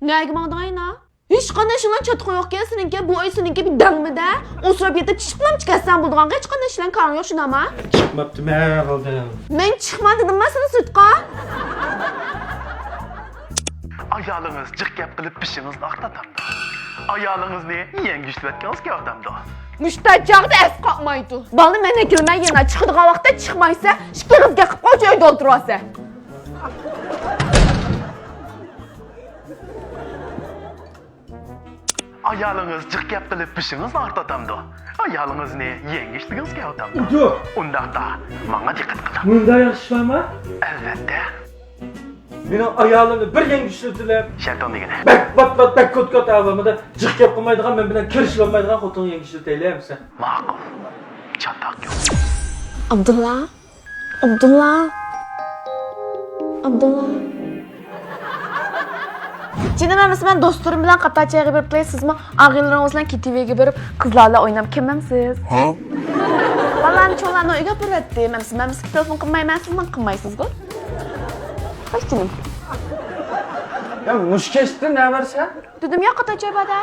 Nega mağdayın ha? Hiç qanday işlan çatqı yo'q ekan seninki. Bu oy seninki bir dangmida. O'sirib yerda chiqib bilan chiqasan bo'ldigan. Hech qanday ishlan qaring yo'q shunami? Chiqmabdimi qoldim. Men chiqma dedim men seni Sutqon. Ayağınız cık yap qilib pishimiz aqtatamda. Ayağınızni yengishlatgansiz ki adamda. Mustajaqda es qoqmaydi. Balni men kelmay yana chiqadigan vaqtda chiqmaysa, ishqingizga qilib qo'y joyda o'tirasiz. Ayağınız cık yap qilib pishimiz aqtatamda. Ayağınızni yengishlatgansiz ki adamda. Yo'q. Undaqda menga diqqat qiling. Bunda yaxshimi? Albatta. Mening ayolimni bir yangi ishlatilib, Shayton degani. bak kot avamida jiq gap qilmaydigan, men bilan kirishib olmaydigan xotinni yangi ishlataylikmi? Ma'qul. Chatoq yo'q. Abdullah. Canım ben dostlarım bilan qatachayga berib qo'yaysizmi? Og'aylaringiz bilan ketiviga berib qizlarla o'ynab kelmamsiz? Ha? Balani cho'larni uyga boradi. Men sizga telefon qilmayman, siz men qilmaysiz-ku. Hoş canım. Ya mush kechdi ne varsa? Dedim ya qatachay bada.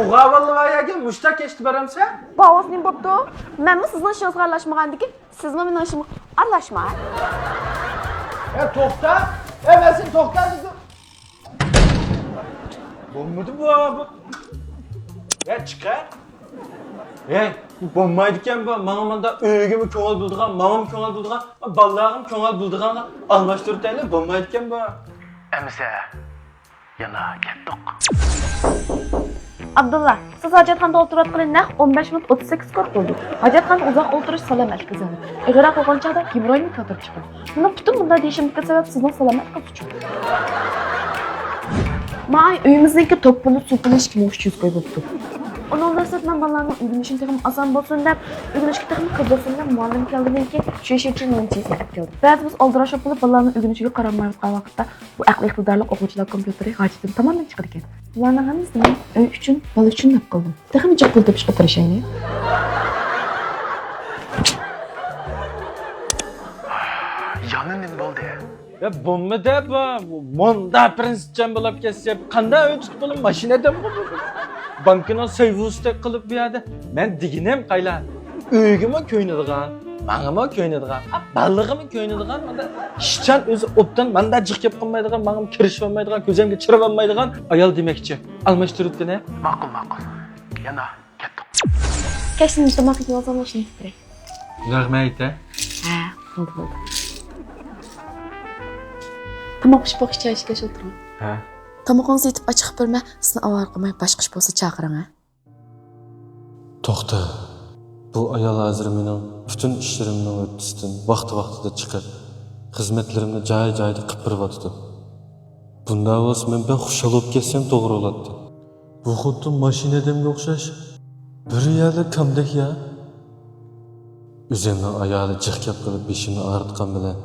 O'g'avalli vayaga mushta kechdi baramsa? Bağızlayım bo'pti. Men sizning ishingizga aralashmagandik, sizmi mening ishimga aralashma. Ya to'xta. Ben seni to'xta dedim. Bo'lmadi bu. Ya chiqar. Bu bo'lmaydi ekan bu. Menga menda uyimga ko'ngil bildigan, menga ko'ngil bildigan, balalarim ko'ngil bildiganga almashtirib tayinlab bo'lmaydi ekan bu. Emse yana ketdik. Abdullah, siz hojatxonada o'tirayotgan naq 15 minut 38 kort bo'ldi. Hojatxonada uzoq o'tirish salomatlik zarur. Ig'ira qo'ygan chog'da gemoroyni ko'tarib chiqadi. Buni butun bunday deyishimga sabab sizning salomatligingiz uchun. May uyimizdagi top puli, suv puli hech kim o'xshish qo'yib o'tdi. Onun dastlab balalarning o'rganishini texnik oson bo'lsin deb, o'rganishga texnik qilsin deb muallim keldidan keyin shu ish uchun men chizib keldi. Ba'zimiz oldirash qilib balalarning o'rganishiga qaramay vaqtda bu aqliy iqtidorli o'quvchilar kompyuteri hojatdan tomondan chiqar ekan. Bularning hammasini uy uchun, bola uchun deb qildim. Texnik pul topish o'tirishaylik. Yana nima bo'ldi? Ya bo'lmadi bu. Monda prinsipchan bo'lib ketsa, qanday uy tutib bo'lib mashinadan bo'ladi. Bankına sayvustek qilib bu yerda men diginim qayla uygimi ko'ynadigan, menga ko'ynadigan, ballig'imi ko'ynadigan, menda ishchan o'zi obdan menda jiq gap qilmaydigan, menga kirishib olmaydigan, ko'zimga chirib olmaydigan ayol demakchi. Almashtiribdi-ne? Ma'qul. Yana ketdik. Kesin tomoq yozam mashina kerak. Rahmat. Ha, bo'ldi. Tomoq pishib ichishga o'tiraman. Ha. Tomoqingizni yetib ochiq berma, sizni avval qilmay boshqa ish bo'lsa chaqiring. To'xta. Bu ayol hozir mening butun ishlarimni o'ttisdan vaqti-vaqtida chiqib, xizmatlarimni joy-joyida qilib beryapti. Bunda bo'lsa men xushal bo'lib ketsam to'g'ri bo'ladi. Bu xuddi mashinadamga o'xshash. Bir yerda kamdek ya. O'zimning ayoli jiq gap qilib beshimni og'ritgan bilan,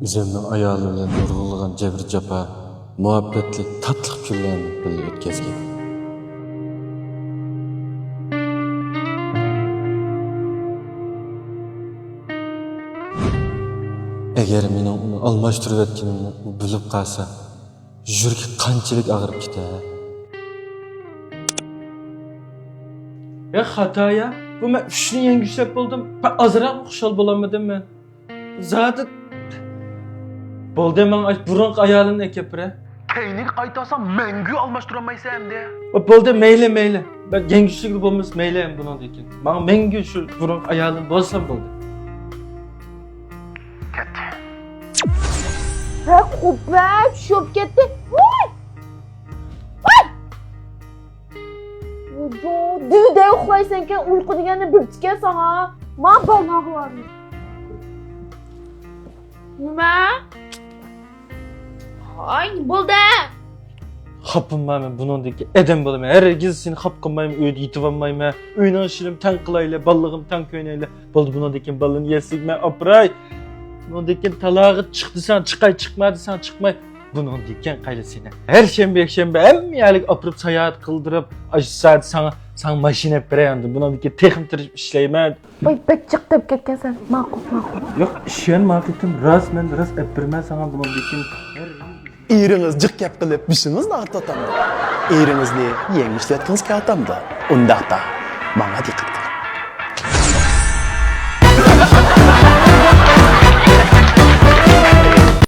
o'zimning ayoli bilan nurg'ulg'an jabr japa muhabbatli tatlı kunlarni birga o'tkazgan. Agar meni uni almashtirib etganimni u bilib qolsa, yuragi qanchalik og'rib ketadi. Ya xato ya. Bu men ishni yangi ishlab bo'ldim. Azroq xushal bo'lamadim men. Zaten bo'ldi men burunqi ayolimni ekapira. Keyinlik qaytarsam mangu almashtıramaysan endi. Bo'ldi mayli. Ben yengishlik bo'lmas mayli ham bundan keyin. Menga mangu shu burunqi ayolim bo'lsa bo'ldi. Ketdi. Ha, qubbat tushib ketdi. Voy! Duyda uxlaysan-ki, uyqu degani bitga sana. Men balog'larni. Nima? Ay, bo'ldi. Xapınmayım bunundaki edem bo'laman. Hergiz seni xap qilmayman, uyda yetib olmayman. Uyning ishini tan qilayli, ballig'im tan ko'ynayli. Bo'ldi bunundaki balini yesigman, opray. Bunundaki talog'i chiqdi san, chiqmadi san, chiqmay. Bunundaki qayli seni. Her shanba hammalik opirib sayohat qildirib, saat sana mashina beraman. Bunundaki texnik tirib ishlayman. Voy, bekchiq deb ketgansan. Ma'qul. Yo'q, ishon ma'quldim. Rasmen epirman sana bunundaki Eriniz cık gap kılıp bişiniz dağıt atamda. Erinizni yengiş etkiňiz kağıtamda. Undaqda bana dikkat edin.